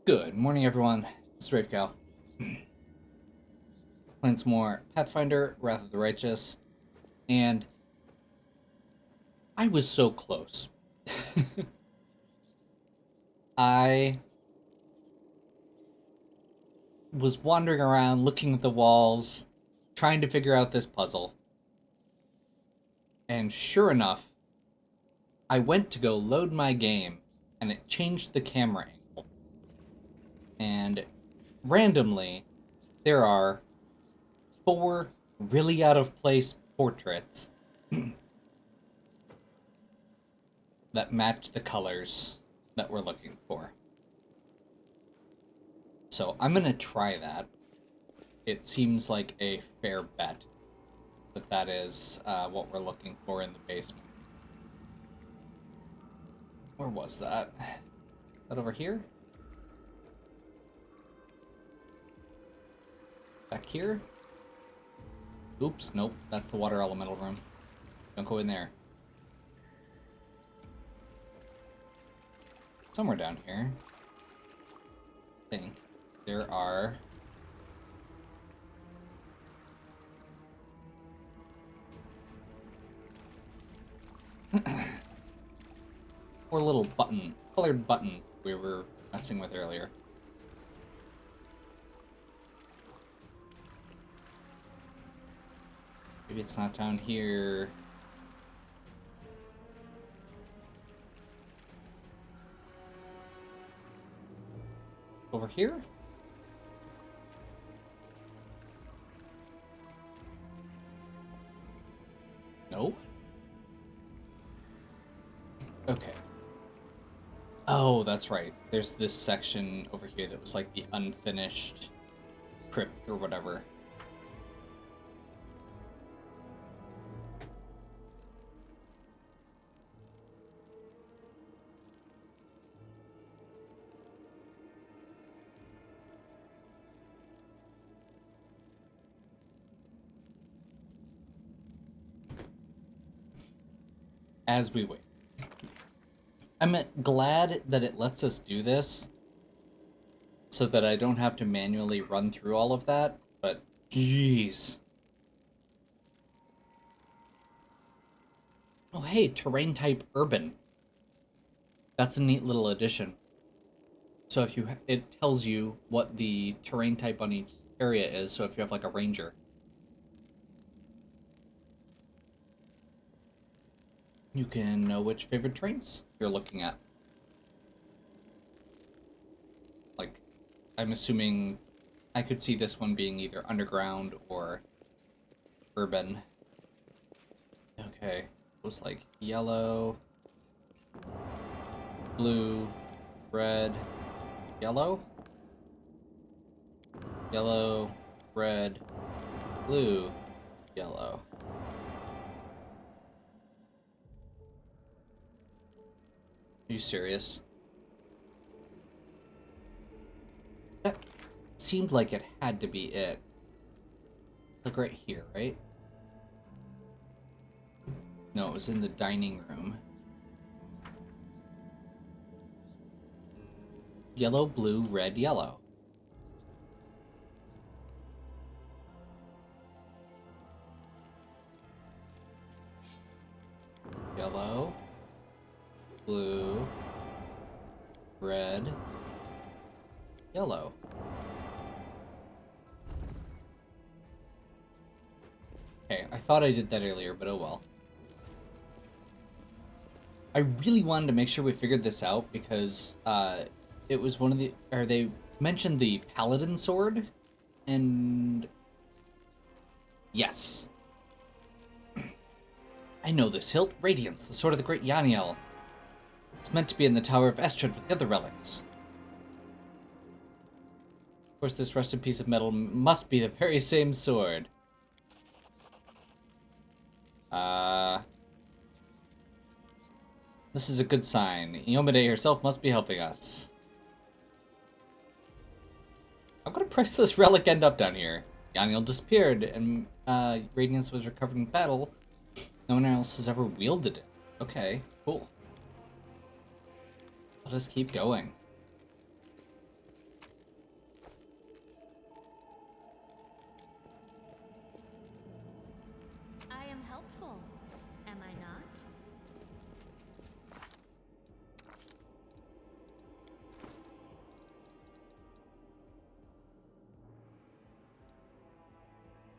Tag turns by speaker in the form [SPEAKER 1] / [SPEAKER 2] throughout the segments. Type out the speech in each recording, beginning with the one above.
[SPEAKER 1] Good morning, everyone. It's Ravecal. Playing some more Pathfinder, Wrath of the Righteous, and I was so close. I was wandering around, looking at the walls, trying to figure out this puzzle, and sure enough, I went to go load my game, and it changed the camera angle. And randomly, there are four really out of place portraits that match the colors that we're looking for. So I'm gonna try that. It seems like a fair bet that is what we're looking for in the basement. Where was that? Is that over here? Back here? Oops, nope. That's the water elemental room. Don't go in there. Somewhere down here. I think there are... four little colored buttons we were messing with earlier. Maybe it's not down here. Over here? Nope. Okay. Oh, that's right. There's this section over here that was like the unfinished crypt or whatever. As we wait. I'm glad that it lets us do this so that I don't have to manually run through all of that, but jeez. Oh hey, terrain type urban. That's a neat little addition. So if it tells you what the terrain type on each area is, so if you have like a ranger, you can know which favorite terrains you're looking at. Like, I'm assuming I could see this one being either underground or urban. Okay, it was like yellow, blue, red, yellow, yellow, red, blue, yellow. Are you serious? That seemed like it had to be it. Like right here, right? No, it was in the dining room. Yellow, blue, red, yellow. Yellow, blue, red, yellow. Okay, I thought I did that earlier, but oh well. I really wanted to make sure we figured this out because it was one of the... or they mentioned the Paladin Sword, and... yes. I know this hilt. Radiance, the sword of the great Yaniel. It's meant to be in the Tower of Estrad with the other relics. Of course, this rusted piece of metal must be the very same sword. This is a good sign. Iomade herself must be helping us. How could a priceless relic end up down here? Yaniel disappeared, and Radiance was recovered in battle. No one else has ever wielded it. Okay, cool. Let us keep going.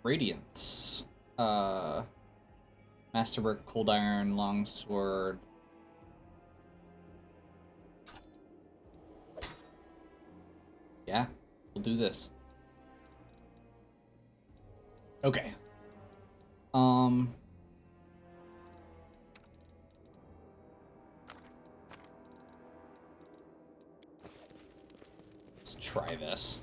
[SPEAKER 1] Radiance. Masterwork, Cold Iron, Longsword. Yeah, we'll do this. Okay. Let's try this.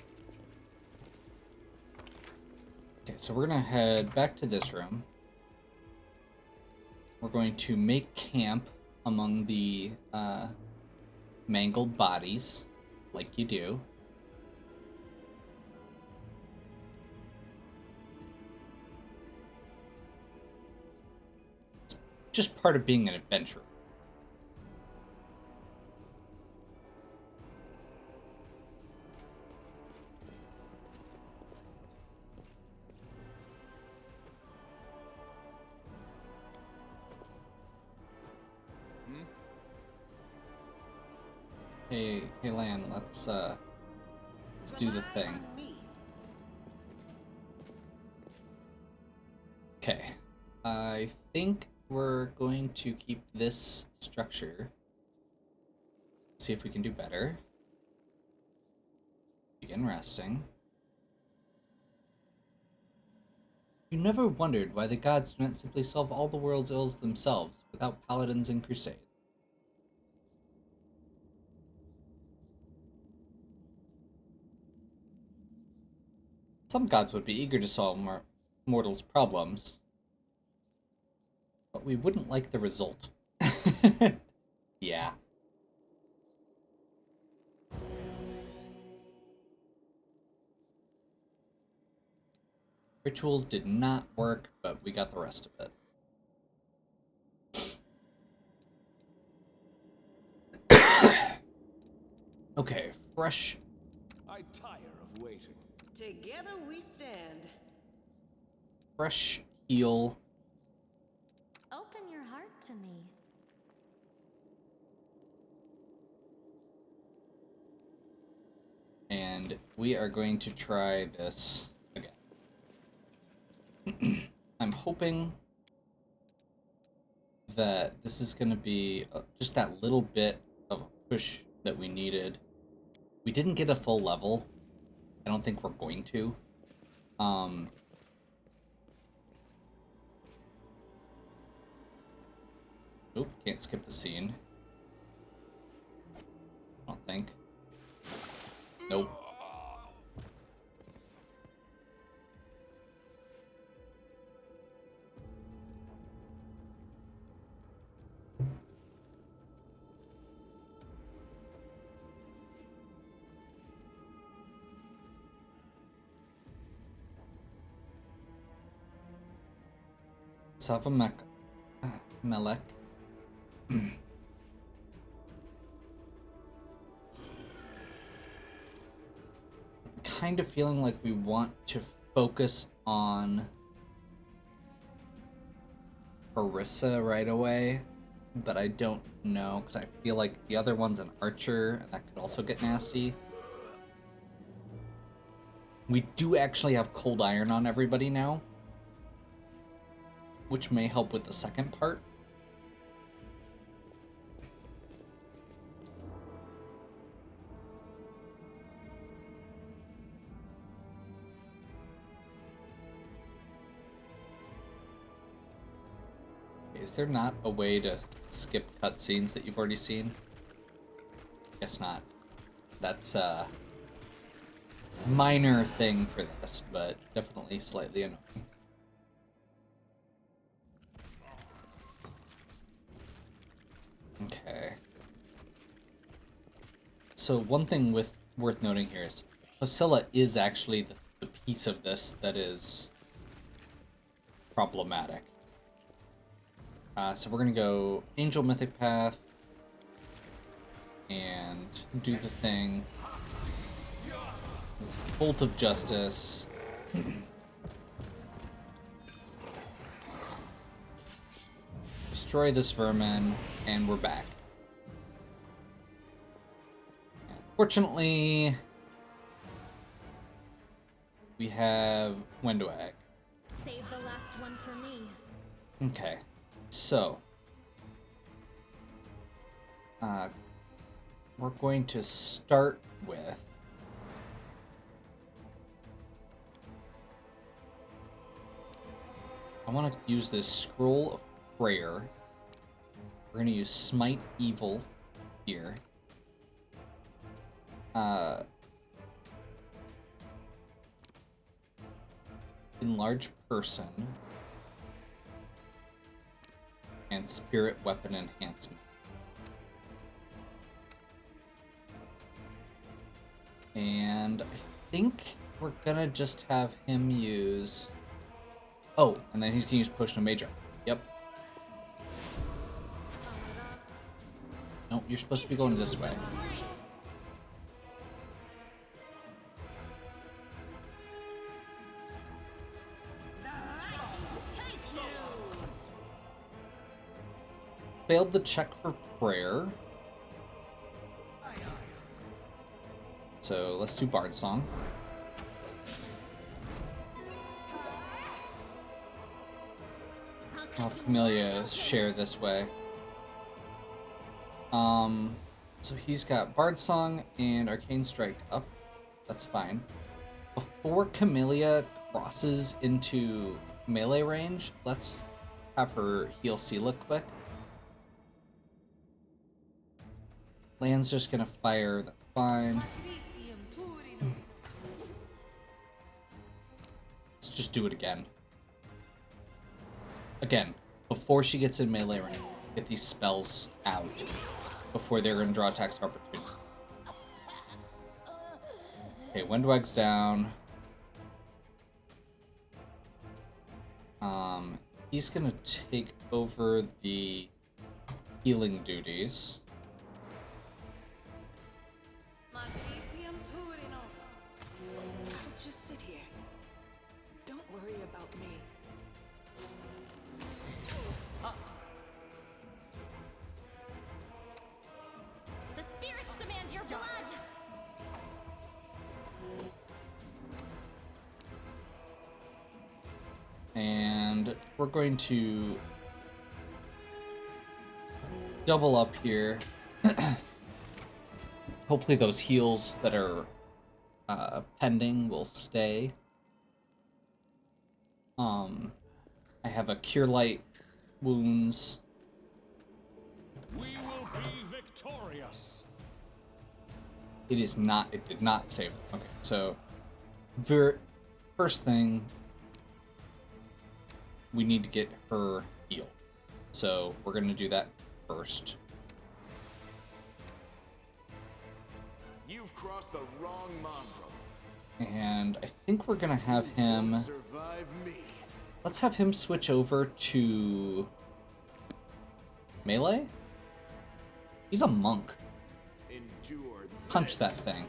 [SPEAKER 1] Okay, so we're gonna head back to this room. We're going to make camp among the mangled bodies, like you do. It's just part of being an adventurer. Hey, Lan, let's do the thing. Okay. I think we're going to keep this structure. See if we can do better. Begin resting. You never wondered why the gods do not simply solve all the world's ills themselves without paladins and crusades. Some gods would be eager to solve mortals' problems, but we wouldn't like the result. Yeah. Rituals did not work, but we got the rest of it. Okay, fresh.
[SPEAKER 2] I tire of waiting.
[SPEAKER 3] Together we stand.
[SPEAKER 1] Fresh heal.
[SPEAKER 4] Open your heart to me.
[SPEAKER 1] And we are going to try this again. I'm hoping that this is going to be just that little bit of a push that we needed. We didn't get a full level. I don't think we're going to. Oop, can't skip the scene. I don't think. Nope. Let's have a Melek. Kind of feeling like we want to focus on Harissa right away, but I don't know because I feel like the other one's an archer and that could also get nasty. We do actually have Cold Iron on everybody now, which may help with the second part. Is there not a way to skip cutscenes that you've already seen? Guess not. That's a minor thing for this, but definitely slightly annoying. Okay. So one thing worth noting here is Hosilla is actually the piece of this that is problematic. So we're gonna go Angel Mythic Path and do the thing. Bolt of Justice. Destroy this vermin, and we're back. Fortunately, we have Wendwag. Okay, so we're going to start with I want to use this Scroll of Prayer. We're going to use Smite Evil here. Enlarge Person. And Spirit Weapon Enhancement. And I think we're gonna just have him use... Oh, and then he's gonna use Potion of Major. Yep. Nope, you're supposed to be going this way. Failed the check for prayer. So let's do Bard Song. I'll have Camellia share this way. So he's got Bard Song and Arcane Strike up. That's fine. Before Camellia crosses into melee range, let's have her heal Sela quick. Lan's just gonna fire, that's fine. Let's just do it again. Again, before she gets in melee range, get these spells out before they're gonna draw attacks of opportunity. Okay, Windwag's down. He's gonna take over the healing duties.
[SPEAKER 3] Just sit here. Don't worry about me.
[SPEAKER 4] The spirits demand your blood!
[SPEAKER 1] And we're going to double up here. Hopefully those heals that are pending will stay. I have a Cure Light Wounds.
[SPEAKER 2] We will be victorious.
[SPEAKER 1] It is not, it did not save. Okay, so first thing, we need to get her healed. So we're going to do that first.
[SPEAKER 2] You've crossed the wrong mongrel.
[SPEAKER 1] And I think we're going to have him...
[SPEAKER 2] Survive me.
[SPEAKER 1] Let's have him switch over to melee. He's a monk.
[SPEAKER 2] Endure.
[SPEAKER 1] Punch that thing.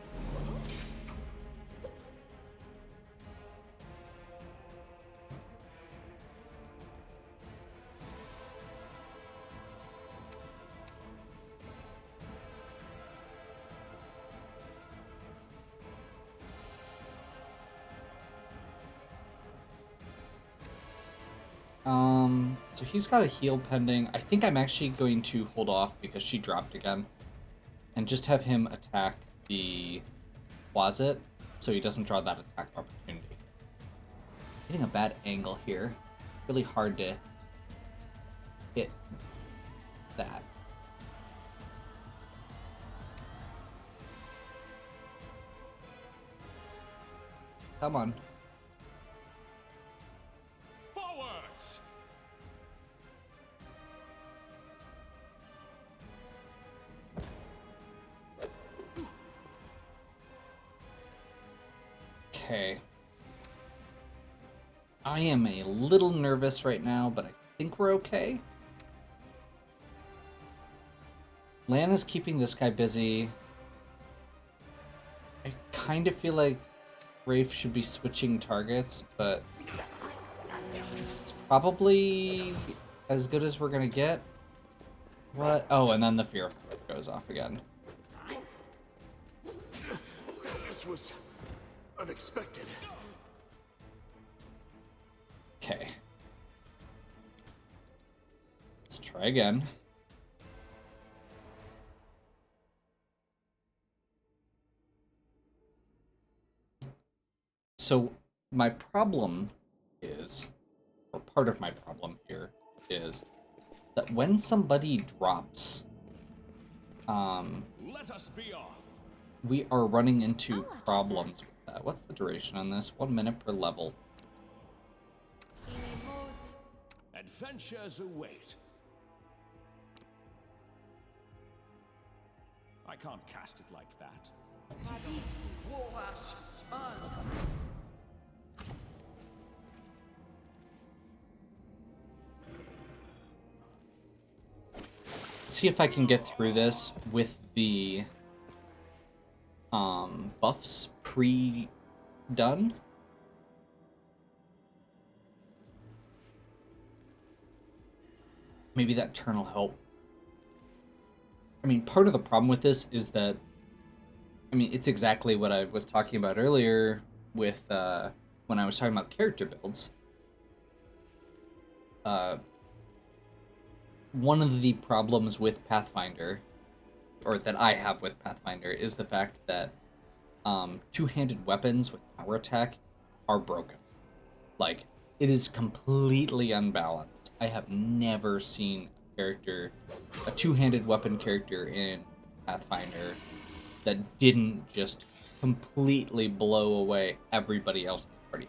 [SPEAKER 1] So he's got a heal pending. I think I'm actually going to hold off because she dropped again. And just have him attack the closet so he doesn't draw that attack opportunity. Getting a bad angle here. Really hard to hit that. Come on.
[SPEAKER 2] Forwards.
[SPEAKER 1] Okay. I am a little nervous right now, but I think we're okay. Lan is keeping this guy busy. I kind of feel like Rafe should be switching targets, but it's probably as good as we're gonna get. What? Oh, and then the fear goes off again.
[SPEAKER 2] This was unexpected.
[SPEAKER 1] Okay. try again. So my problem is, or part of my problem here, is that when somebody drops,
[SPEAKER 2] Let us be off.
[SPEAKER 1] we are running into problems with that. What's the duration on this? 1 minute per level.
[SPEAKER 2] Adventures await. I can't cast it like that.
[SPEAKER 1] See if I can get through this with the buffs pre-done. Maybe that turn will help. I mean, part of the problem with this is that, I mean, it's exactly what I was talking about earlier with when I was talking about character builds. One of the problems with Pathfinder, or that I have with Pathfinder, is the fact that two-handed weapons with power attack are broken. Like, it is completely unbalanced. I have never seen a two-handed weapon character in Pathfinder that didn't just completely blow away everybody else in the party.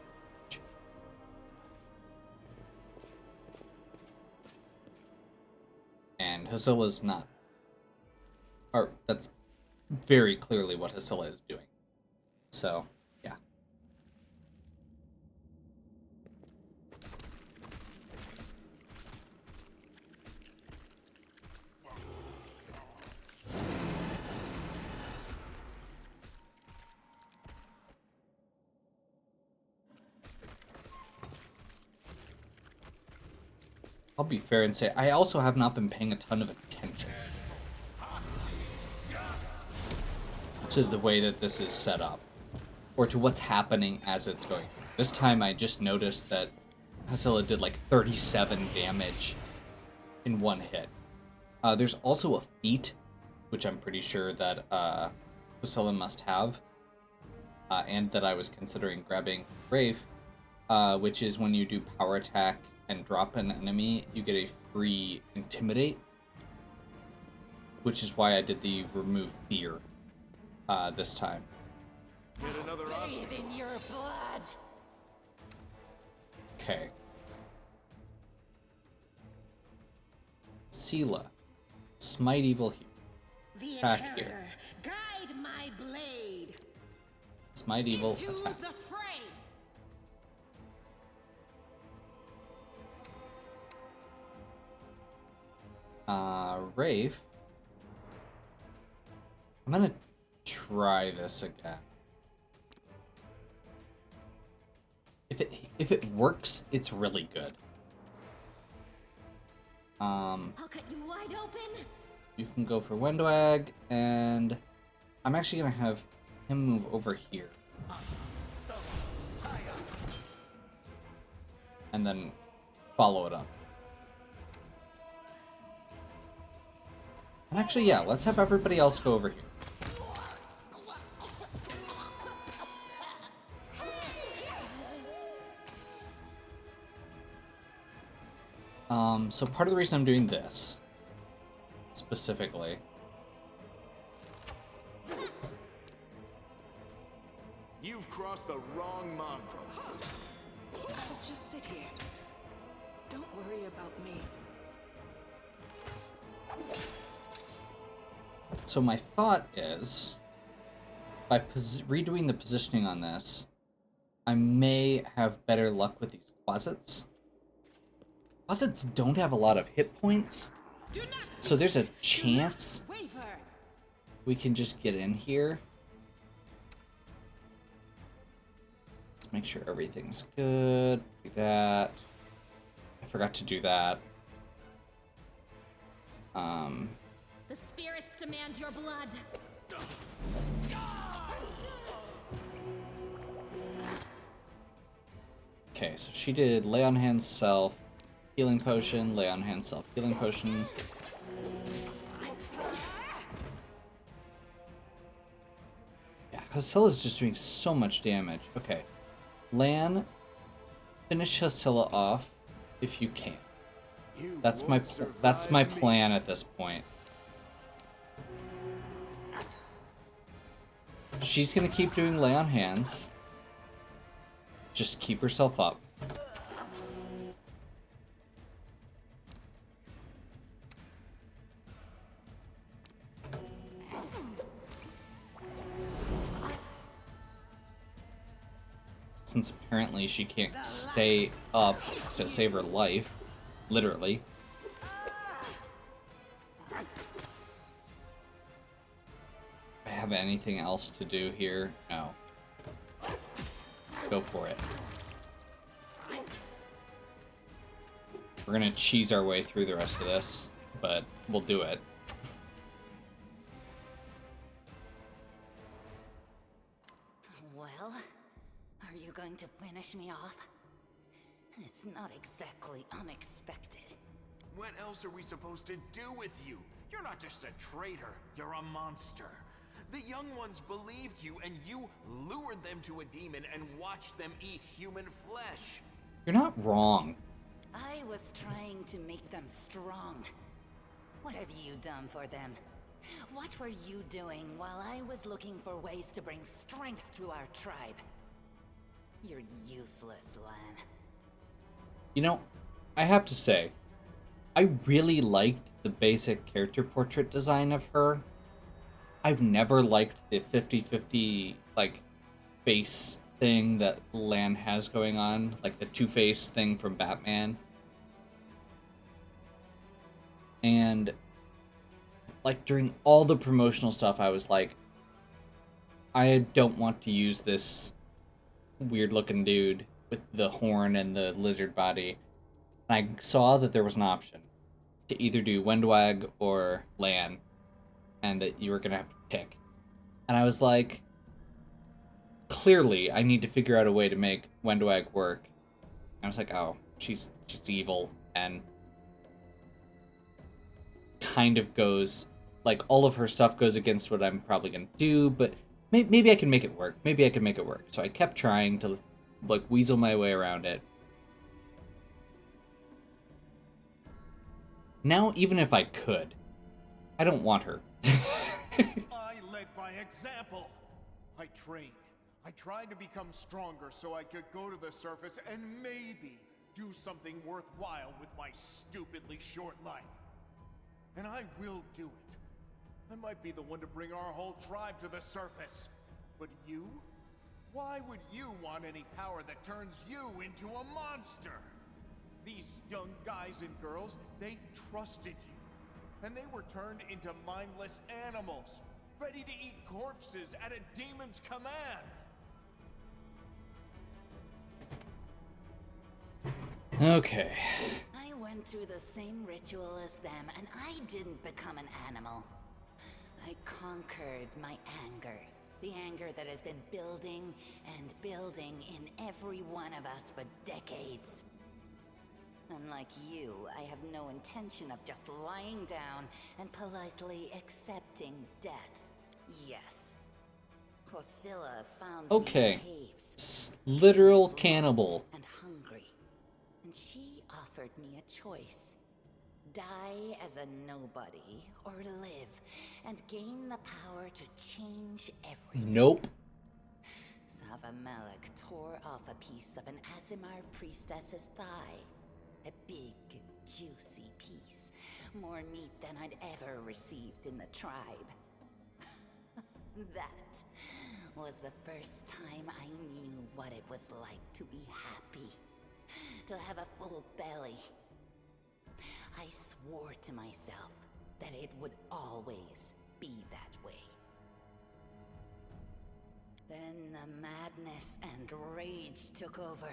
[SPEAKER 1] And Hasilla's not. Or that's very clearly what Hasilla is doing. So, yeah. I'll be fair and say I also have not been paying a ton of attention to the way that this is set up, or to what's happening as it's going. This time I just noticed that Hasilla did like 37 damage in one hit. There's also a feat, which I'm pretty sure that Hasilla must have, and that I was considering grabbing Rafe, which is when you do power attack and drop an enemy, you get a free Intimidate, which is why I did the remove fear this time.
[SPEAKER 2] Get another
[SPEAKER 3] Bathe in your blood.
[SPEAKER 1] Okay. Sela, Smite Evil here.
[SPEAKER 3] The
[SPEAKER 1] Attack
[SPEAKER 3] Inheritor,
[SPEAKER 1] here.
[SPEAKER 3] guide my blade.
[SPEAKER 1] Smite Evil,
[SPEAKER 3] Into
[SPEAKER 1] attack.
[SPEAKER 3] the fray.
[SPEAKER 1] Rafe. I'm gonna try this again. If it works, it's really good.
[SPEAKER 4] I'll cut you wide open.
[SPEAKER 1] You can go for Wendwag, and I'm actually gonna have him move over here. And then follow it up. And actually, yeah, let's have everybody else go over here. So part of the reason I'm doing this, specifically,
[SPEAKER 2] You've crossed the wrong mongrel.
[SPEAKER 3] Just sit here. Don't worry about me.
[SPEAKER 1] so my thought is, by redoing the positioning on this, I may have better luck with these closets. Closets don't have a lot of hit points, so there's a chance
[SPEAKER 3] Waver.
[SPEAKER 1] we can just get in here. Let's make sure everything's good. Do that. I forgot to do that.
[SPEAKER 4] The spirits demand your blood.
[SPEAKER 1] Okay, so she did Lay on Hands Self, Healing potion, lay on hand self healing potion. Yeah, Hasilla's just doing so much damage. Okay. Lan, finish Hasilla off if you can.
[SPEAKER 2] You
[SPEAKER 1] That's
[SPEAKER 2] won't
[SPEAKER 1] my
[SPEAKER 2] survive me.
[SPEAKER 1] plan at this point. She's gonna keep doing lay on hands. Just keep herself up. Since apparently she can't stay up to save her life. Literally. I have anything else to do here? No. Go for it. We're gonna cheese our way through the rest of this, but we'll do it.
[SPEAKER 5] Well, are you going to finish me off? It's not exactly unexpected.
[SPEAKER 2] What else are we supposed to do with you? You're not just a traitor, you're a monster. The young ones believed you, and you lured them to a demon and watched them eat human flesh.
[SPEAKER 1] You're not wrong.
[SPEAKER 5] I was trying to make them strong. What have you done for them? What were you doing while I was looking for ways to bring strength to our tribe? You're useless, Lan.
[SPEAKER 1] You know, I have to say, I really liked the basic character portrait design of her. I've never liked the 50-50, like, face thing that Lan has going on. Like the Two-Face thing from Batman. And, like, during all the promotional stuff, I was like, I don't want to use this weird-looking dude with the horn and the lizard body. And I saw that there was an option to either do Wendwag or Lan, and that you were gonna have to pick. And I was like, clearly I need to figure out a way to make Wendwag work. And I was like, oh, she's evil, and kind of goes, like, all of her stuff goes against what I'm probably gonna do, but maybe I can make it work. Maybe I can make it work. So I kept trying to, like, weasel my way around it. Now, even if I could, I don't want her.
[SPEAKER 2] I led by example. I trained. I tried to become stronger so I could go to the surface and maybe do something worthwhile with my stupidly short life. And I will do it. I might be the one to bring our whole tribe to the surface. But you? Why would you want any power that turns you into a monster? These young guys and girls, they trusted you. And they were turned into mindless animals, ready to eat corpses at a demon's command.
[SPEAKER 1] Okay.
[SPEAKER 5] I went through the same ritual as them, and I didn't become an animal. I conquered my anger. The anger that has been building and building in every one of us for decades. Unlike you, I have no intention of just lying down and politely accepting death. Yes. Hosilla found
[SPEAKER 1] Okay.
[SPEAKER 5] me in caves.
[SPEAKER 1] Literal
[SPEAKER 5] Lost
[SPEAKER 1] cannibal.
[SPEAKER 5] and hungry. And she offered me a choice. Die as a nobody, or live and gain the power to change everything.
[SPEAKER 1] Nope.
[SPEAKER 5] Savamelek tore off a piece of an Azimar priestess's thigh. A big, juicy piece. More meat than I'd ever received in the tribe. That was the first time I knew what it was like to be happy. To have a full belly. I swore to myself that it would always be that way. Then the madness and rage took over.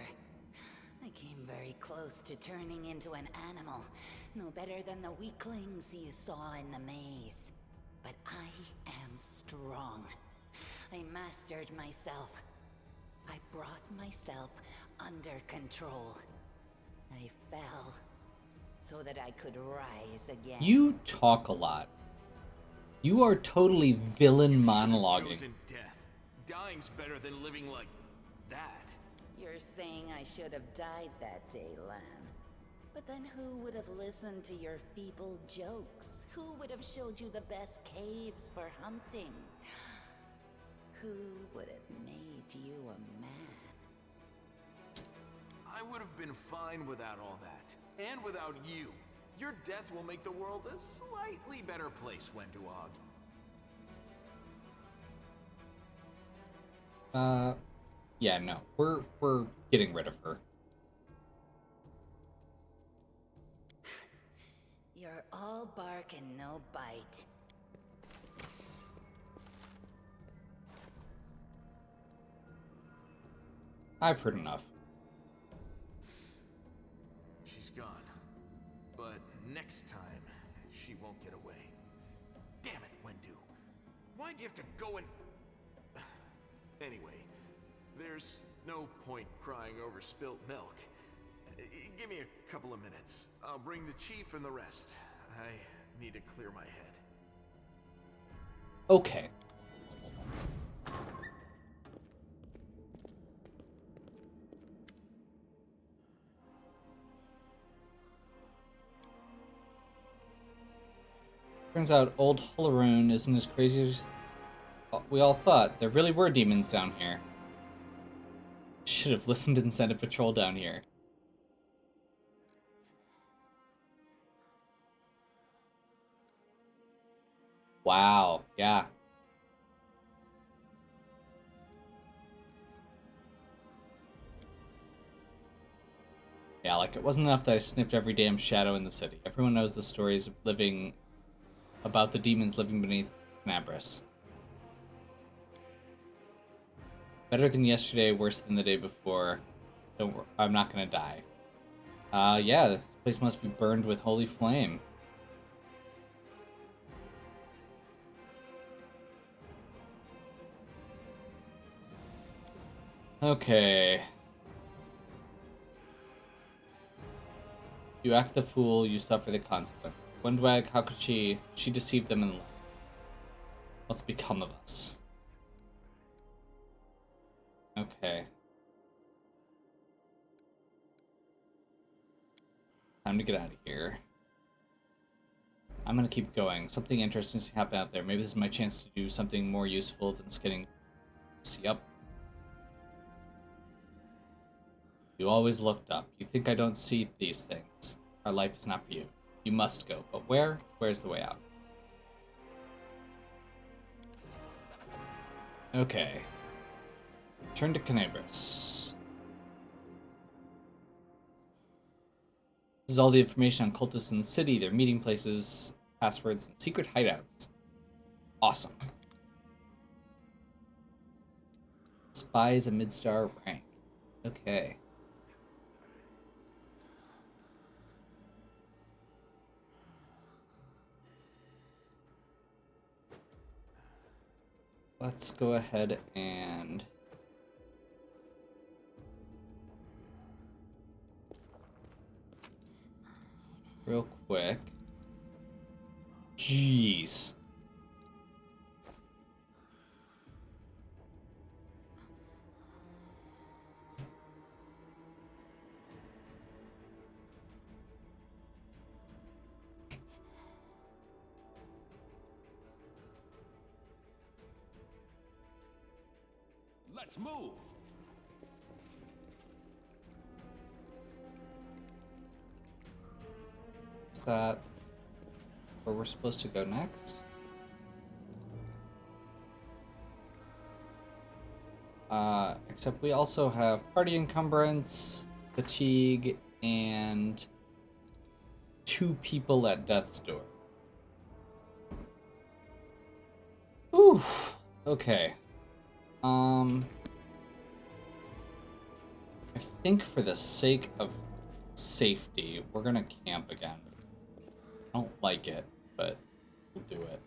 [SPEAKER 5] I came very close to turning into an animal, no better than the weaklings you saw in the maze. But I am strong. I mastered myself. I brought myself under control. I fell so that I could rise again.
[SPEAKER 1] You talk a lot. You are totally villain
[SPEAKER 2] You should have
[SPEAKER 1] monologuing.
[SPEAKER 2] chosen death. Dying's better than living like that.
[SPEAKER 5] You're saying I should have died that day, Lan. But then who would have listened to your feeble jokes? Who would have showed you the best caves for hunting? Who would have made you a man?
[SPEAKER 2] I would have been fine without all that. And without you. Your death will make the world a slightly better place, Wenduog.
[SPEAKER 1] Yeah, no. We're getting rid of her.
[SPEAKER 5] You're all bark and no bite.
[SPEAKER 1] I've heard enough.
[SPEAKER 2] She's gone. But next time, she won't get away. Damn it, Wendu. Why'd you have to go and... Anyway, there's no point crying over spilt milk. Give me a couple of minutes. I'll bring the chief and the rest. I need to clear my head.
[SPEAKER 1] Okay. Turns out old Hularoon isn't as crazy as we all thought. There really were demons down here. Should have listened and sent a patrol down here. Wow, yeah. Yeah, like it wasn't enough that I sniffed every damn shadow in the city. Everyone knows the stories of living... about the demons living beneath Canabras. Better than yesterday, worse than the day before. Don't worry, I'm not gonna die. Yeah, this place must be burned with holy flame. Okay. You act the fool, you suffer the consequences. Windwag, how could she? She deceived them in love. What's become of us? Okay. Time to get out of here. I'm gonna keep going. Something interesting to happen out there. Maybe this is my chance to do something more useful than skidding. Yup. You always looked up. You think I don't see these things. Our life is not for you. You must go. But where? Where's the way out? Okay. Turn to Canabras. This is all the information on cultists in the city, their meeting places, passwords, and secret hideouts. Awesome. Spy is a mid-star rank. Okay. Let's go ahead and... real quick. Jeez.
[SPEAKER 2] Let's move!
[SPEAKER 1] Is that where we're supposed to go next? Except we also have party encumbrance, fatigue, and 2 people at death's door. Ooh, okay. I think for the sake of safety, we're gonna camp again. I don't like it, but we'll do it.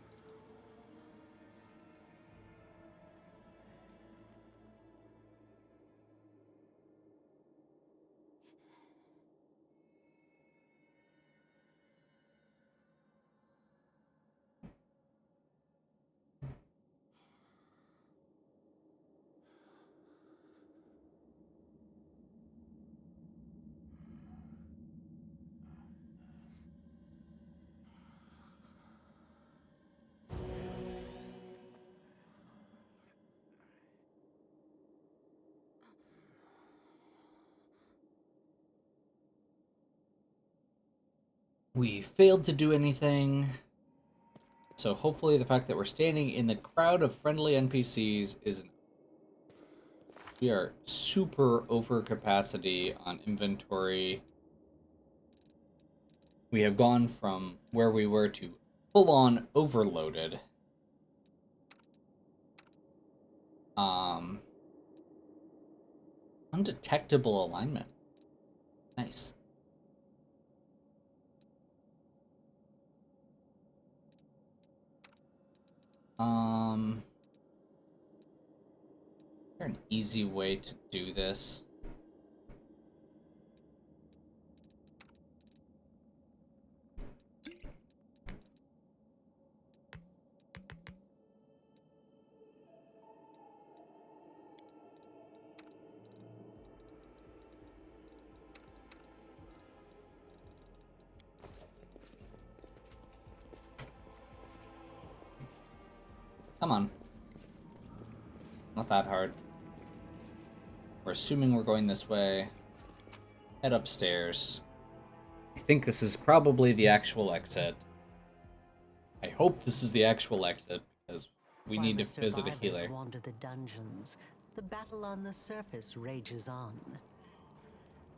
[SPEAKER 1] We failed to do anything. So hopefully the fact that we're standing in the crowd of friendly NPCs isn't. We are super over capacity on inventory. We have gone from where we were to full-on overloaded. Undetectable alignment. Nice. Is there an easy way to do this? Come on. Not that hard. We're assuming we're going this way. Head upstairs. I think this is probably the actual exit. I hope this is the actual exit, because we
[SPEAKER 6] While
[SPEAKER 1] need
[SPEAKER 6] the
[SPEAKER 1] to visit a
[SPEAKER 6] survivors
[SPEAKER 1] healer.
[SPEAKER 6] wander the dungeons, the battle on the surface rages on.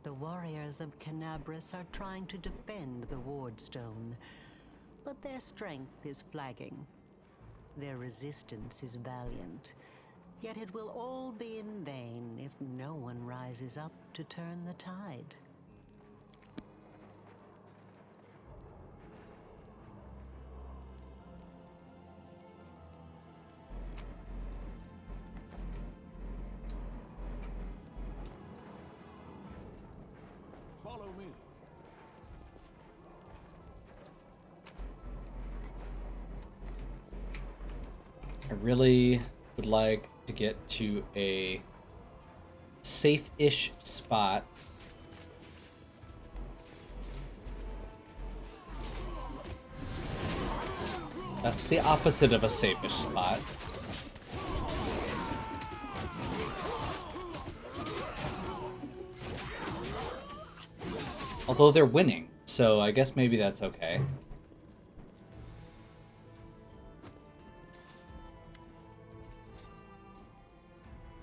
[SPEAKER 6] The warriors of Canabris are trying to defend the Wardstone, but their strength is flagging. Their resistance is valiant, yet it will all be in vain if no one rises up to turn the tide.
[SPEAKER 2] Follow me.
[SPEAKER 1] I really would like to get to a safe-ish spot. That's the opposite of a safe-ish spot. Although they're winning, so I guess maybe that's okay.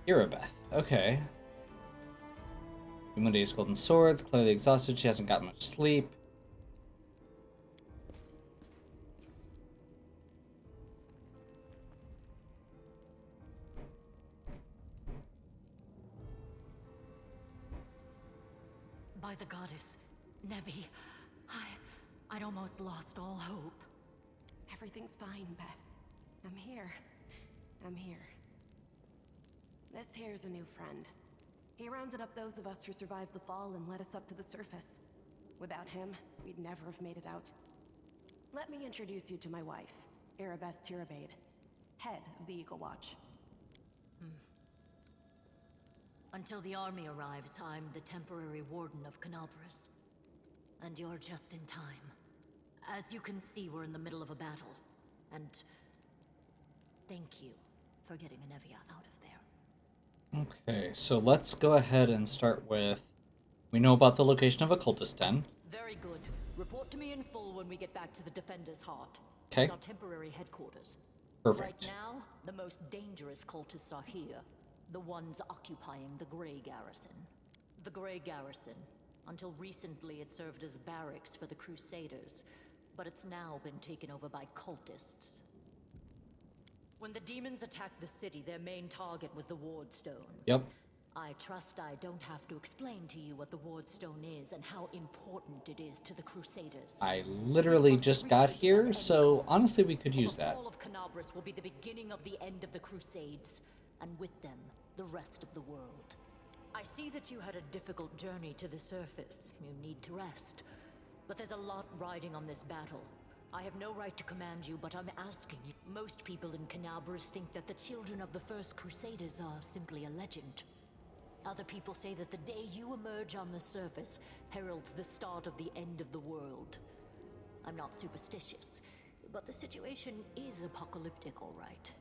[SPEAKER 1] Irabeth, okay. Mondays Golden Swords, clearly exhausted, she hasn't got much sleep.
[SPEAKER 7] By the goddess, Nevi, I'd almost lost all hope.
[SPEAKER 8] Everything's fine, Beth. I'm here. I'm here. This here's a new friend. He rounded up those of us who survived the fall and led us up to the surface. Without him, we'd never have made it out. Let me introduce you to my wife, Arabeth Tirabade, head of the Eagle Watch.
[SPEAKER 7] Until the army arrives, I'm the temporary warden of Canabris. And you're just in time. As you can see, we're in the middle of a battle. And thank you for getting Anevia out of there.
[SPEAKER 1] Okay, so let's go ahead and start with... We know about the location of a cultist den.
[SPEAKER 7] Very good. Report to me in full when we get back to the Defender's Heart.
[SPEAKER 1] Okay.
[SPEAKER 7] It's our temporary headquarters.
[SPEAKER 1] Perfect.
[SPEAKER 7] Right now, the most dangerous cultists are here. The ones occupying the Grey Garrison. The Grey Garrison. Until recently, it served as barracks for the Crusaders, but it's now been taken over by cultists. When the demons attacked the city, their main target was the Wardstone.
[SPEAKER 1] Yep.
[SPEAKER 7] I trust I don't have to explain to you what the Wardstone is and how important it is to the Crusaders.
[SPEAKER 1] I literally just got here, so honestly we could use
[SPEAKER 7] The
[SPEAKER 1] that.
[SPEAKER 7] fall of Canabris will be the beginning of the end of the Crusades, and with them, the rest of the world. I see that you had a difficult journey to the surface. You need to rest. But there's a lot riding on this battle. I have no right to command you, but I'm asking you. Most people in Canabris think that the children of the first Crusaders are simply a legend. Other people say that the day you emerge on the surface heralds the start of the end of the world. I'm not superstitious, but the situation is apocalyptic, all right.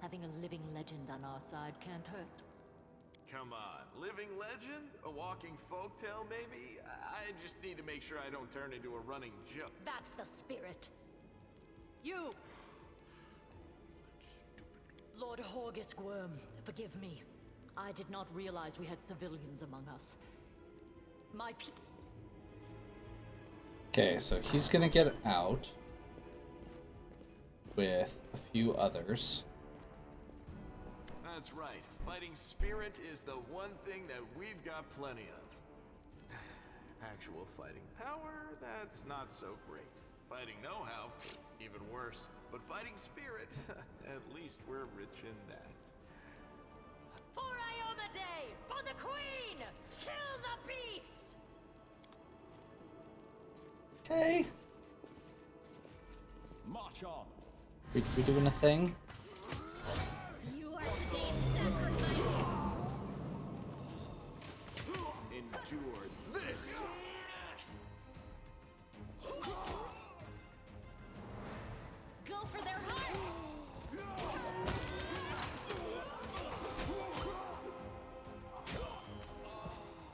[SPEAKER 7] Having a living legend on our side can't hurt.
[SPEAKER 2] Come on, living legend? A walking folktale, maybe? I just need to make sure I don't turn into a running joke.
[SPEAKER 7] That's the spirit. You! Lord Horgisquirm, forgive me. I did not realize we had civilians among us. My people...
[SPEAKER 1] Okay, so he's gonna get out with a few others.
[SPEAKER 2] That's right. Fighting spirit is the one thing that we've got plenty of. Actual fighting power, that's not so great. Fighting know-how, even worse. But fighting spirit, at least we're rich in that.
[SPEAKER 7] For Iona Day! For the Queen! Kill the beast!
[SPEAKER 1] Okay.
[SPEAKER 9] March on.
[SPEAKER 1] We doing a thing?
[SPEAKER 4] You are today's sacrifice.
[SPEAKER 2] Endure this!
[SPEAKER 4] Go for their hearts.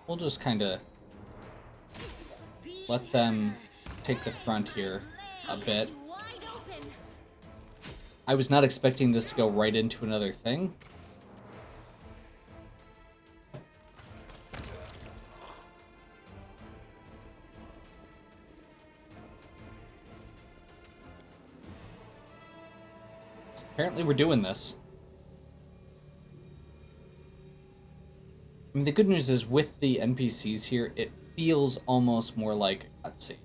[SPEAKER 1] We'll just kind of let them take the front here a bit.
[SPEAKER 4] Wide open.
[SPEAKER 1] I was not expecting this to go right into another thing. Apparently we're doing this. I mean, the good news is with the NPCs here, it feels almost more like a cutscene.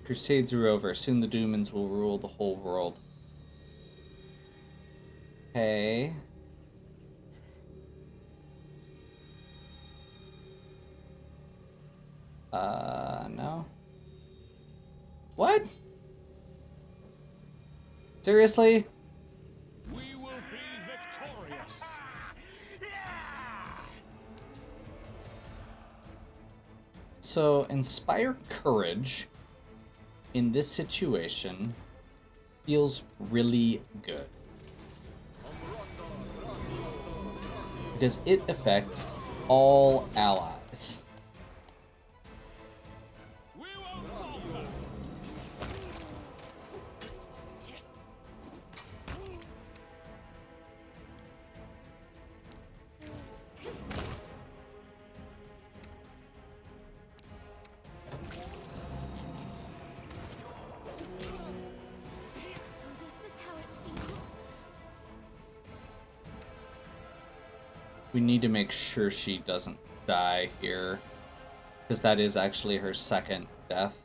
[SPEAKER 1] Crusades are over. Soon the Doomans will rule the whole world. Okay. No. What? Seriously?
[SPEAKER 9] We will be victorious.
[SPEAKER 1] So, inspire courage in this situation feels really good. Because it affects all allies.
[SPEAKER 9] We will conquer.
[SPEAKER 4] So this is how it feels.
[SPEAKER 1] We need to make sure she doesn't die here. Because that is actually her second death.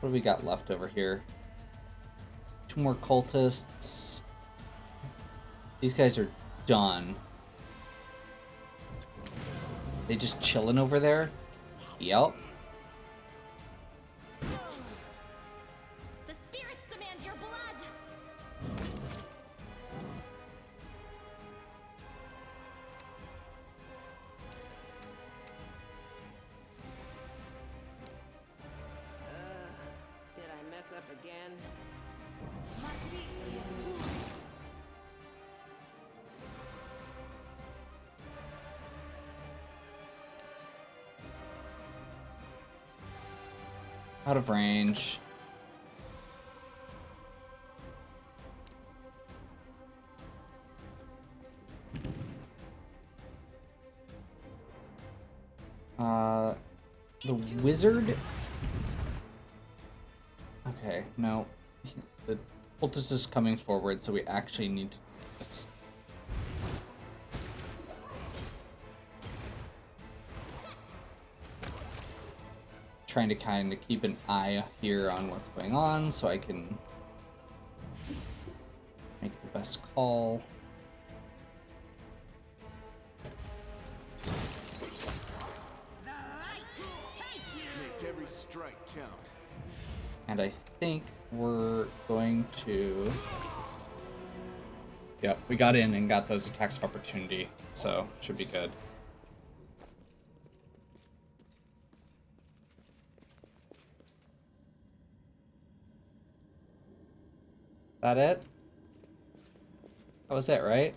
[SPEAKER 1] What do we got left over here? 2 more cultists. These guys are done. They just chilling over there? Yep.
[SPEAKER 4] The spirits demand your blood.
[SPEAKER 3] Did I mess up again?
[SPEAKER 1] Out of range. The wizard? Okay, no. The cultist is coming forward, so we actually need to do this. trying to kind of keep an eye here on what's going on so I can make the best call.
[SPEAKER 2] Make every strike count.
[SPEAKER 1] And I think we're going to... Yep, we got in and got those attacks of opportunity, so should be good. That it? That was it, right?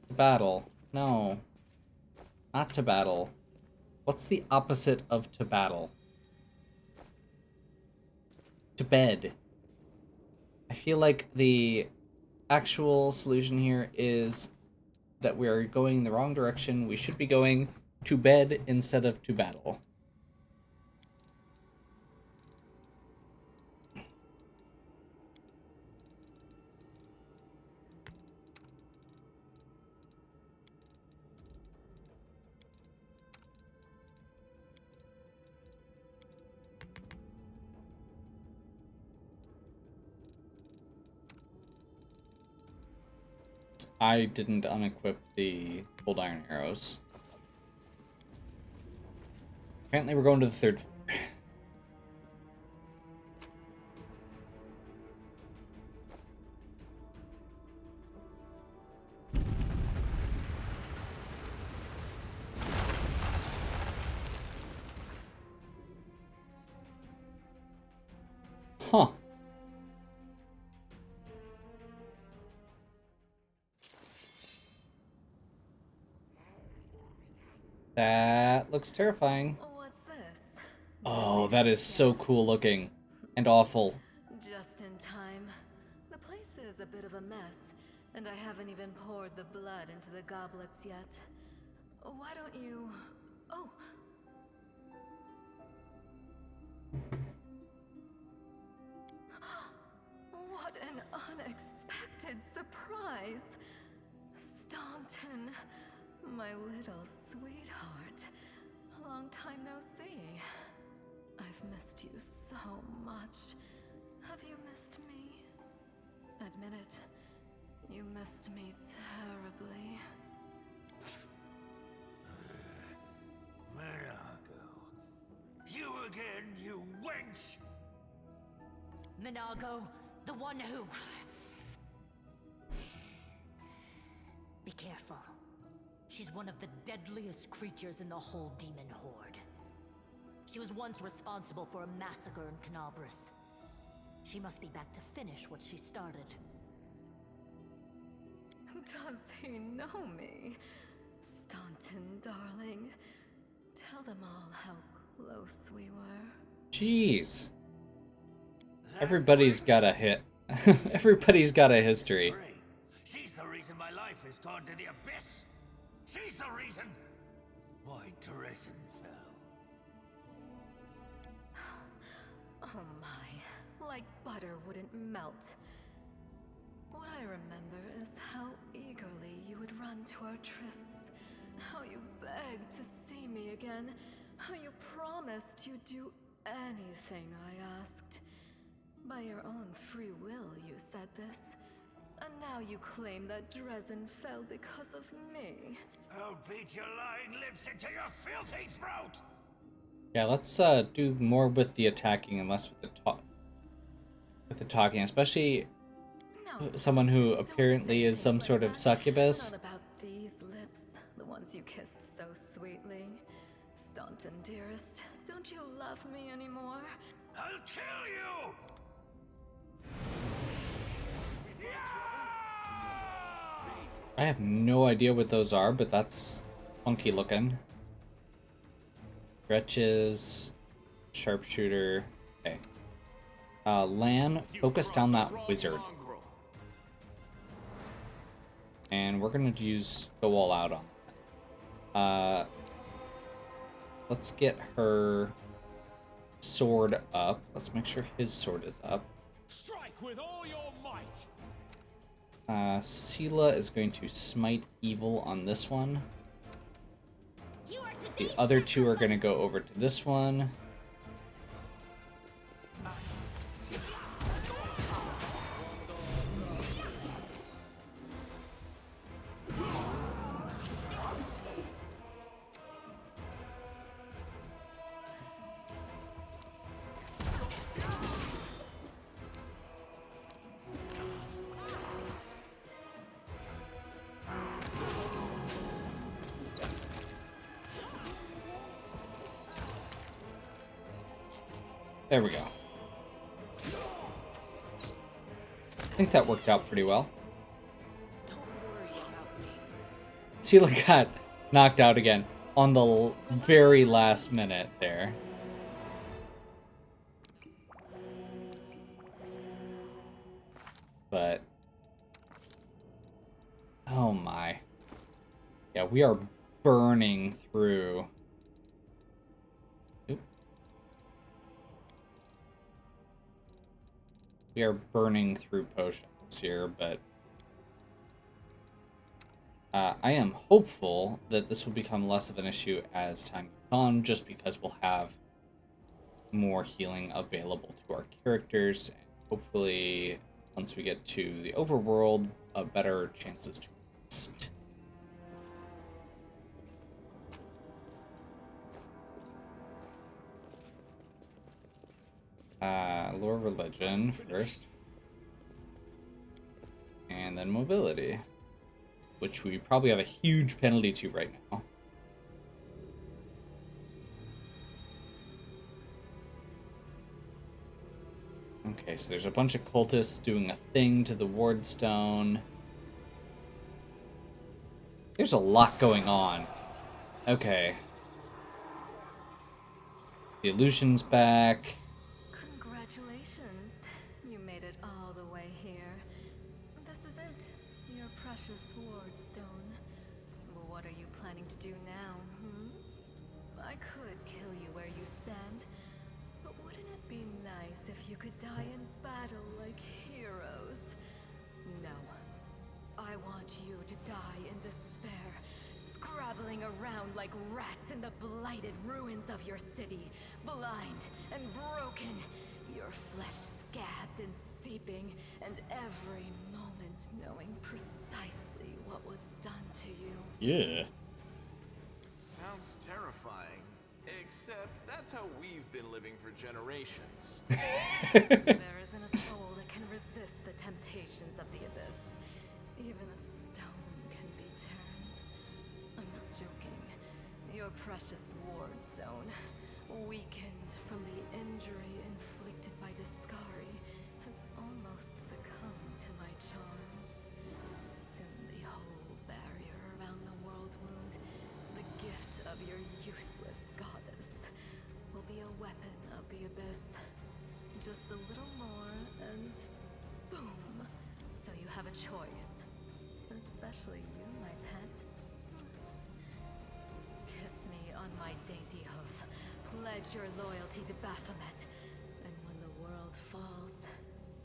[SPEAKER 1] To battle. No. Not to battle. What's the opposite of to battle? To bed. I feel like the actual solution here is that we are going the wrong direction. We should be going to bed instead of to battle. I didn't unequip the cold iron arrows. Apparently we're going to the third floor. Huh. That looks terrifying.
[SPEAKER 3] What's this?
[SPEAKER 1] Oh, that is so cool looking. And awful.
[SPEAKER 3] Just in time. The place is a bit of a mess, and I haven't even poured the blood into the goblets yet. Why don't you... Oh! What an unexpected surprise! Staunton, my little sweetheart. Long time no see. I've missed you so much. Have you missed me? Admit it. You missed me terribly.
[SPEAKER 10] Minago. You again, you wench!
[SPEAKER 7] Minago, the one who... Be careful. She's one of the deadliest creatures in the whole demon horde. She was once responsible for a massacre in Canabris. She must be back to finish what she started.
[SPEAKER 3] Does he know me? Staunton, darling. Tell them all how close we were.
[SPEAKER 1] Jeez. Everybody's got a hit. Everybody's got a history.
[SPEAKER 10] She's the reason my life has gone to the abyss. She's the reason why Teresa fell.
[SPEAKER 3] Oh my, like butter wouldn't melt. What I remember is how eagerly you would run to our trysts, how you begged to see me again, how you promised you'd do anything I asked. By your own free will, you said this. And now you claim that Dresden fell because of me.
[SPEAKER 10] I'll beat your lying lips into your filthy throat!
[SPEAKER 1] Yeah, let's do more with the attacking and less with the talking, especially
[SPEAKER 3] No,
[SPEAKER 1] someone who
[SPEAKER 3] don't
[SPEAKER 1] apparently
[SPEAKER 3] say
[SPEAKER 1] is some
[SPEAKER 3] things
[SPEAKER 1] sort
[SPEAKER 3] like
[SPEAKER 1] of
[SPEAKER 3] that.
[SPEAKER 1] succubus.
[SPEAKER 3] Not about these lips, the ones you kissed so sweetly. Staunton, dearest, don't you love me anymore?
[SPEAKER 10] I'll kill you!
[SPEAKER 1] I have no idea what those are, but that's funky looking. Wretches, sharpshooter. Okay. Lan, focus down that wizard. And we're gonna go all out on that. Let's get her sword up. Let's make sure his sword is up.
[SPEAKER 9] Strike with all your might.
[SPEAKER 1] Sela is going to smite evil on this one.
[SPEAKER 4] You are to
[SPEAKER 1] The other two are gonna go over to this one. There we go. I think that worked out pretty well.
[SPEAKER 8] Don't worry about me.
[SPEAKER 1] Tila got knocked out again on the very last minute there. But oh my. Yeah, we are burning through. Oop. We are burning through potions here, but I am hopeful that this will become less of an issue as time goes on, just because we'll have more healing available to our characters, and hopefully, once we get to the overworld, better chances to rest. Lore religion first, and then mobility, which we probably have a huge penalty to right now. Okay, so there's a bunch of cultists doing a thing to the wardstone. There's a lot going on. Okay. The illusion's back.
[SPEAKER 3] Congratulations. You made it all the way here. This is it. Your precious wardstone. Well, what are you planning to do now, I could kill you where you stand, but wouldn't it be nice if you could die in battle like heroes? No. I want you to die in despair, scrabbling around like rats in the blighted ruins of your city, blind and broken, your flesh scabbed and seeping, and every moment knowing precisely what was done to you.
[SPEAKER 1] Yeah.
[SPEAKER 2] Sounds terrifying. Except that's how we've been living for generations.
[SPEAKER 3] There isn't a soul that can resist the temptations of the abyss. Even a stone can be turned. I'm not joking. Your precious wardstone, weakened from the injury inflicted by Discari, has almost succumbed to my charms. Soon the whole barrier around the world wound, the gift of your useless goddess, will be a weapon of the abyss. Just a little more, and boom. So you have a choice. Especially you, my pet. Kiss me on my dainty hoof. Pledge your loyalty to Baphomet. And when the world falls,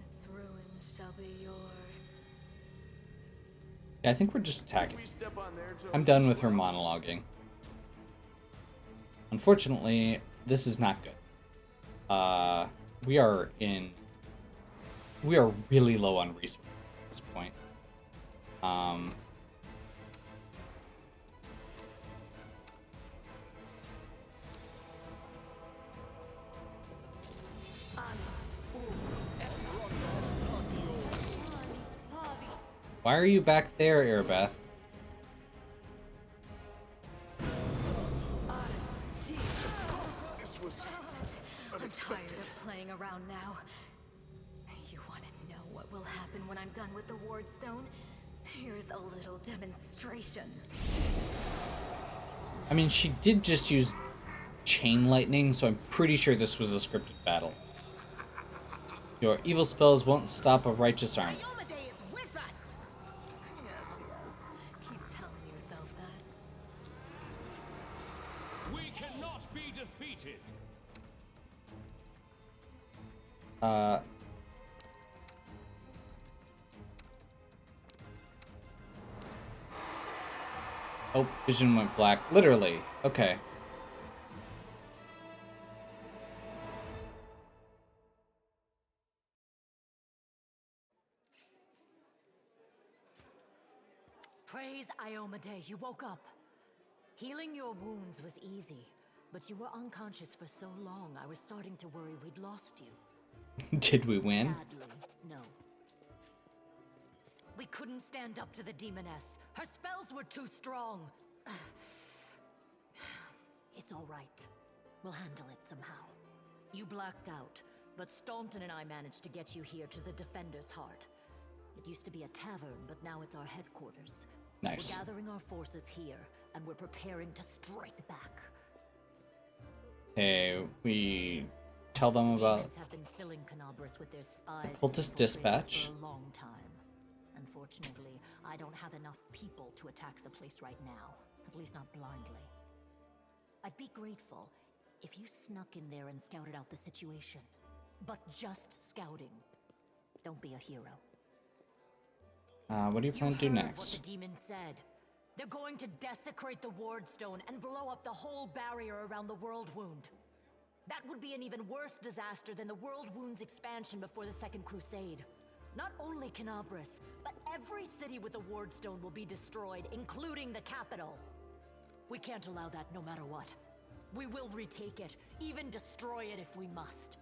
[SPEAKER 3] its ruins shall be yours.
[SPEAKER 1] Yeah, I think we're just attacking.
[SPEAKER 2] We step on their toes.
[SPEAKER 1] I'm done with her monologuing. Unfortunately, this is not good. We are really low on resources at this point. Why are you back there, Airbeth?
[SPEAKER 3] I'm tired of playing around now. You want to know what will happen when I'm done with the wardstone? Here's a little demonstration.
[SPEAKER 1] I mean, she did just use chain lightning, so I'm pretty sure this was a scripted battle. Your evil spells won't stop a righteous arm.
[SPEAKER 3] Yes. Keep telling yourself that.
[SPEAKER 9] We cannot be defeated.
[SPEAKER 1] Oh, vision went black. Literally. Okay.
[SPEAKER 7] Praise Iomade, you woke up. Healing your wounds was easy, but you were unconscious for so long I was starting to worry we'd lost you.
[SPEAKER 1] Did we win?
[SPEAKER 7] Sadly, no. We couldn't stand up to the demoness. Her spells were too strong. It's all right. We'll handle it somehow. You blacked out, but Staunton and I managed to get you here to the Defender's Heart. It used to be a tavern, but now it's our headquarters.
[SPEAKER 1] Nice.
[SPEAKER 7] We're gathering our forces here, and we're preparing to strike back.
[SPEAKER 1] Hey, we tell them about
[SPEAKER 7] Demons have been filling Canabras with their spies
[SPEAKER 1] Cultist
[SPEAKER 7] and infiltrators
[SPEAKER 1] Dispatch.
[SPEAKER 7] for a long time. Unfortunately, I don't have enough people to attack the place right now, at least not blindly. I'd be grateful if you snuck in there and scouted out the situation. But just scouting. Don't be a hero.
[SPEAKER 1] What do you plan to do
[SPEAKER 7] heard
[SPEAKER 1] next?
[SPEAKER 7] What the demon said. They're going to desecrate the Ward Stone and blow up the whole barrier around the World Wound. That would be an even worse disaster than the World Wound's expansion before the Second Crusade. Not only Canabras, but every city with a Ward Stone will be destroyed, including the capital. We can't allow that no matter what. We will retake it, even destroy it if we must.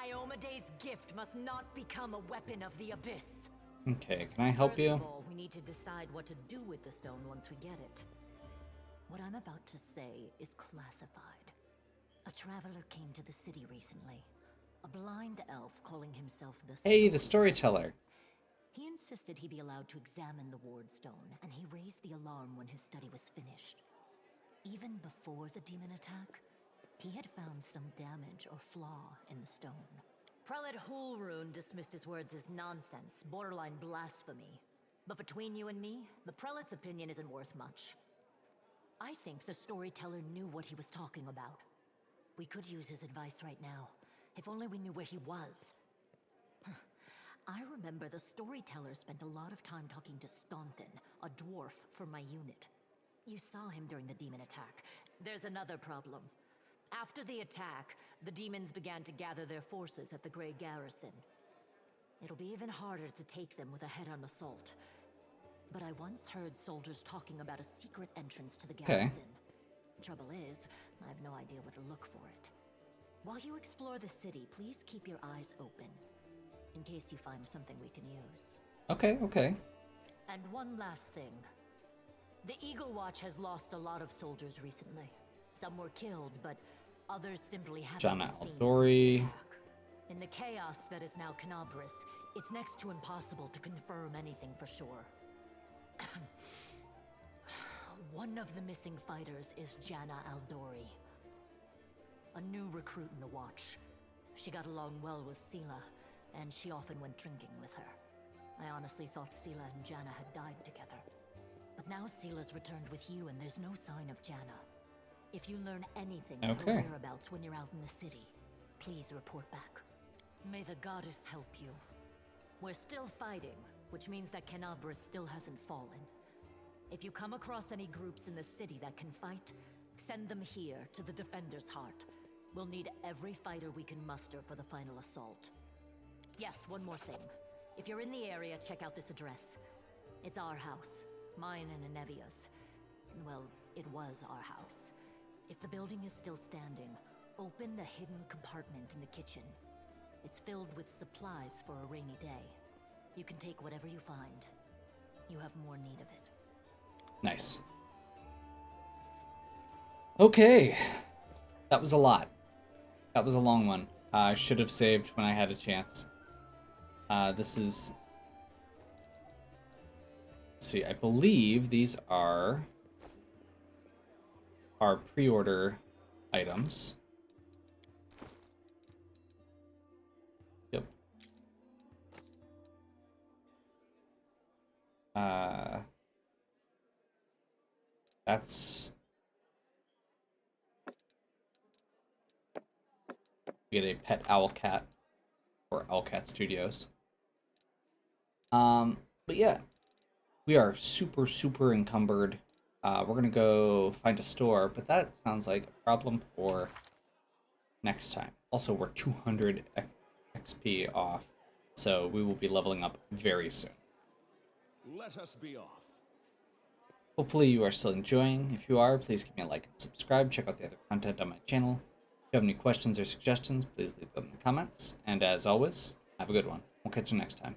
[SPEAKER 7] Iomade's gift must not become a weapon of the Abyss.
[SPEAKER 1] Okay, can I help
[SPEAKER 7] First
[SPEAKER 1] you?
[SPEAKER 7] of all, we need to decide what to do with the stone once we get it. What I'm about to say is classified. A traveler came to the city recently. A blind elf calling himself the
[SPEAKER 1] Hey, the storyteller.
[SPEAKER 7] He insisted he be allowed to examine the Ward Stone, and he raised the alarm when his study was finished. Even before the demon attack, he had found some damage or flaw in the stone. Prelate Hulrune dismissed his words as nonsense, borderline blasphemy. But between you and me, the prelate's opinion isn't worth much. I think the storyteller knew what he was talking about. We could use his advice right now, if only we knew where he was. I remember the storyteller spent a lot of time talking to Staunton, a dwarf from my unit. You saw him during the demon attack. There's another problem. After the attack, the demons began to gather their forces at the Grey Garrison. It'll be even harder to take them with a head-on assault. But I once heard soldiers talking about a secret entrance to the garrison. Trouble is, I have no idea where to look for it. While you explore the city, please keep your eyes open, in case you find something we can use.
[SPEAKER 1] Okay, okay.
[SPEAKER 7] And one last thing. The Eagle Watch has lost a lot of soldiers recently. Some were killed, but others simply haven't
[SPEAKER 1] Jana
[SPEAKER 7] been seen since
[SPEAKER 1] Aldori.
[SPEAKER 7] the attack. In the chaos that is now Canabras, it's next to impossible to confirm anything for sure. One of the missing fighters is Jana Aldori, a new recruit in the Watch. She got along well with Sela, and she often went drinking with her. I honestly thought Sela and Jana had died together. But now Sela's returned with you, and there's no sign of Jana. If you learn anything of her whereabouts when you're out in the city, please report back. May the goddess help you. We're still fighting, which means that Canabras still hasn't fallen. If you come across any groups in the city that can fight, send them here to the Defender's Heart. We'll need every fighter we can muster for the final assault. Yes, one more thing. If you're in the area, check out this address. It's our house. Mine and Anevia's. Well, it was our house. If the building is still standing, open the hidden compartment in the kitchen. It's filled with supplies for a rainy day. You can take whatever you find. You have more need of it.
[SPEAKER 1] Nice. Okay. That was a lot. That was a long one. I should have saved when I had a chance. This is... Let's see, I believe these are our pre-order items. Yep. That's... We get a pet owl cat for Owlcat Studios. But yeah, we are super encumbered. We're gonna go find a store, but that sounds like a problem for next time. Also, we're 200 XP off, so we will be leveling up very soon.
[SPEAKER 9] Let us be off.
[SPEAKER 1] Hopefully you are still enjoying. If you are, please give me a like and subscribe. Check out the other content on my channel. If you have any questions or suggestions, please leave them in the comments. And as always, have a good one. We'll catch you next time.